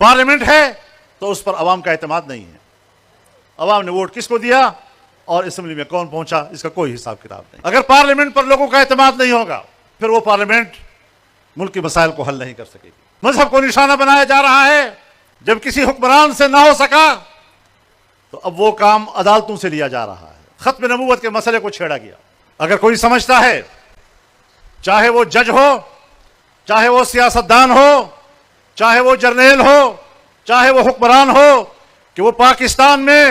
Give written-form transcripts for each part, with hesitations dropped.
Parliament ہے تو اس پر عوام کا اعتماد نہیں ہے. عوام نے ووٹ کس کو دیا اور اسمبلی میں کون پہنچا اس کا کوئی حساب کتاب نہیں. اگر پارلیمنٹ پر لوگوں کا اعتماد نہیں ہوگا پھر وہ پارلیمنٹ ملک کے مسائل کو حل نہیں کر سکے گی. مذہب کو نشانہ بنایا جا رہا ہے. جب کسی حکمران سے نہ ہو سکا تو اب وہ کام عدالتوں سے لیا جا رہا ہے. ختم نبوت کے مسئلے کو چھیڑا گیا. اگر کوئی سمجھتا ہے چاہے وہ جج ہو, چاہے وہ سیاستدان ہو, چاہے وہ جرنیل ہو, چاہے وہ حکمران ہو, کہ وہ پاکستان میں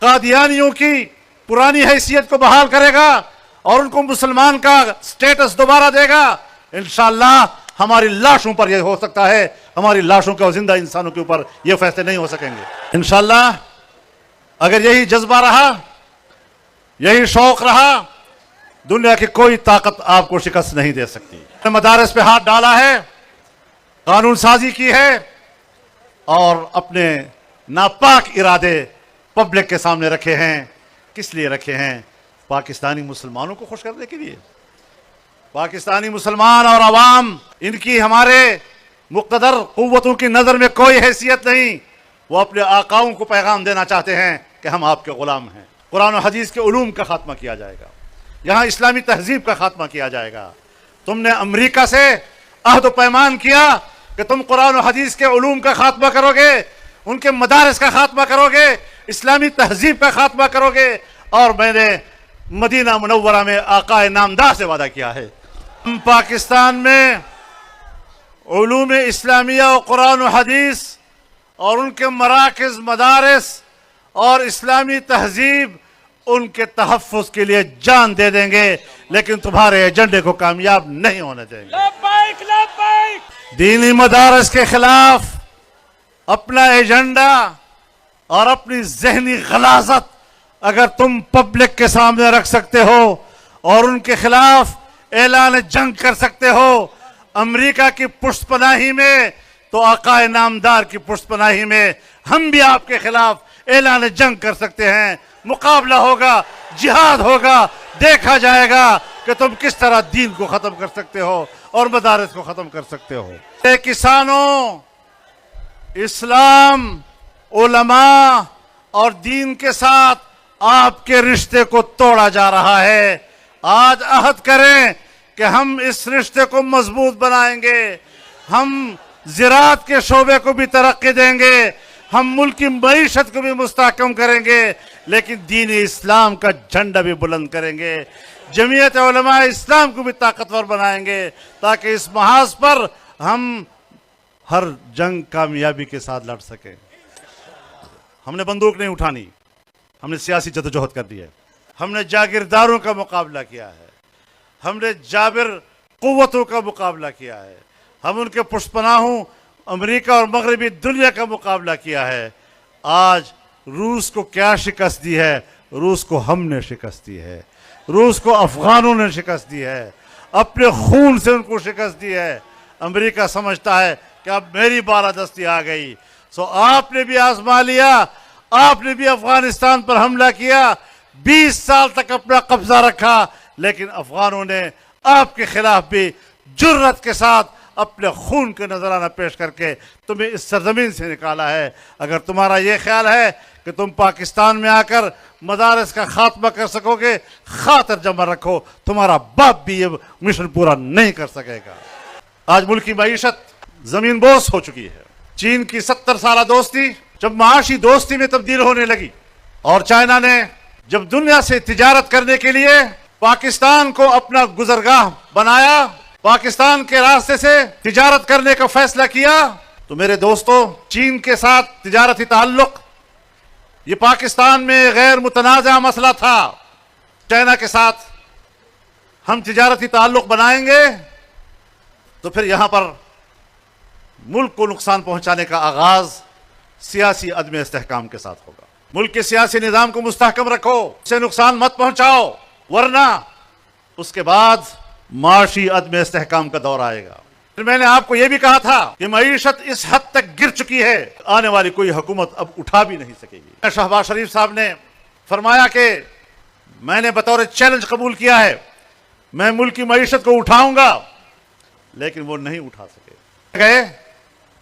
قادیانیوں کی پرانی حیثیت کو بحال کرے گا اور ان کو مسلمان کا سٹیٹس دوبارہ دے گا, انشاءاللہ ہماری لاشوں پر یہ ہو سکتا ہے. ہماری لاشوں کے اور زندہ انسانوں کے اوپر یہ فیصلے نہیں ہو سکیں گے انشاءاللہ. اگر یہی جذبہ رہا, یہی شوق رہا, دنیا کی کوئی طاقت آپ کو شکست نہیں دے سکتی. مدارس پہ ہاتھ ڈالا ہے, قانون سازی کی ہے اور اپنے ناپاک ارادے پبلک کے سامنے رکھے ہیں. کس لیے رکھے ہیں؟ پاکستانی مسلمانوں کو خوش کرنے کے لیے. پاکستانی مسلمان اور عوام, ان کی ہمارے مقتدر قوتوں کی نظر میں کوئی حیثیت نہیں. وہ اپنے آقاؤں کو پیغام دینا چاہتے ہیں کہ ہم آپ کے غلام ہیں. قرآن و حدیث کے علوم کا خاتمہ کیا جائے گا, یہاں اسلامی تہذیب کا خاتمہ کیا جائے گا. تم نے امریکہ سے عہد و پیمان کیا کہ تم قرآن و حدیث کے علوم کا خاتمہ کرو گے, ان کے مدارس کا خاتمہ کرو گے, اسلامی تہذیب کا خاتمہ کرو گے, اور میں نے مدینہ منورہ میں آقا نامدار سے وعدہ کیا ہے. ہم پاکستان میں علوم اسلامیہ و قرآن و حدیث اور ان کے مراکز, مدارس اور اسلامی تہذیب, ان کے تحفظ کے لیے جان دے دیں گے, لیکن تمہارے ایجنڈے کو کامیاب نہیں ہونے دیں گے. لبیک لبیک. دینی مدارس کے خلاف اپنا ایجنڈا اور اپنی ذہنی غلاظت اگر تم پبلک کے سامنے رکھ سکتے ہو اور ان کے خلاف اعلان جنگ کر سکتے ہو امریکہ کی پشت پناہی میں, تو آقا نامدار کی پشت پناہی میں ہم بھی آپ کے خلاف اعلان جنگ کر سکتے ہیں. مقابلہ ہوگا, جہاد ہوگا, دیکھا جائے گا کہ تم کس طرح دین کو ختم کر سکتے ہو اور مدارس کو ختم کر سکتے ہو. کسانوں, اسلام, علماء اور دین کے ساتھ آپ کے رشتے کو توڑا جا رہا ہے. آج عہد کریں کہ ہم اس رشتے کو مضبوط بنائیں گے, ہم زراعت کے شعبے کو بھی ترقی دیں گے, ہم ملک کی معیشت کو بھی مستحکم کریں گے, لیکن دین اسلام کا جھنڈا بھی بلند کریں گے. جمعیت علماء اسلام کو بھی طاقتور بنائیں گے تاکہ اس محاذ پر ہم ہر جنگ کامیابی کے ساتھ لڑ سکیں. ہم نے بندوق نہیں اٹھانی, ہم نے سیاسی جدوجہد کر دی ہے. ہم نے جاگیرداروں کا مقابلہ کیا ہے, ہم نے جابر قوتوں کا مقابلہ کیا ہے, ہم ان کے پشت پناہوں امریکہ اور مغربی دنیا کا مقابلہ کیا ہے. آج روس کو کیا شکست دی ہے؟ روس کو ہم نے شکست دی ہے, روس کو افغانوں نے شکست دی ہے, اپنے خون سے ان کو شکست دی ہے. امریکہ سمجھتا ہے کہ اب میری بالادستی آ گئی. سو آپ نے بھی آزما لیا, آپ نے بھی افغانستان پر حملہ کیا, 20 سال تک اپنا قبضہ رکھا, لیکن افغانوں نے آپ کے خلاف بھی جرأت کے ساتھ اپنے خون کے نذرانہ پیش کر کے تمہیں اس سرزمین سے نکالا ہے. اگر تمہارا یہ خیال ہے کہ تم پاکستان میں آ کر مدارس کا خاتمہ کر سکو گے, خاطر جمع رکھو, تمہارا باپ بھی یہ مشن پورا نہیں کر سکے گا. آج ملک کی معیشت زمین بوس ہو چکی ہے. چین کی 70 سالہ دوستی جب معاشی دوستی میں تبدیل ہونے لگی اور چائنا نے جب دنیا سے تجارت کرنے کے لیے پاکستان کو اپنا گزرگاہ بنایا, پاکستان کے راستے سے تجارت کرنے کا فیصلہ کیا, تو میرے دوستو, چین کے ساتھ تجارتی تعلق یہ پاکستان میں غیر متنازع مسئلہ تھا. چائنا کے ساتھ ہم تجارتی تعلق بنائیں گے تو پھر یہاں پر ملک کو نقصان پہنچانے کا آغاز سیاسی عدم استحکام کے ساتھ ہوگا. ملک کے سیاسی نظام کو مستحکم رکھو, اسے نقصان مت پہنچاؤ, ورنہ اس کے بعد معاشی عدم استحکام کا دور آئے گا. پھر میں نے آپ کو یہ بھی کہا تھا کہ معیشت اس حد تک گر چکی ہے, آنے والی کوئی حکومت اب اٹھا بھی نہیں سکے گی. شہباز شریف صاحب نے فرمایا کہ میں نے بطور چیلنج قبول کیا ہے, میں ملک کی معیشت کو اٹھاؤں گا, لیکن وہ نہیں اٹھا سکے. گئے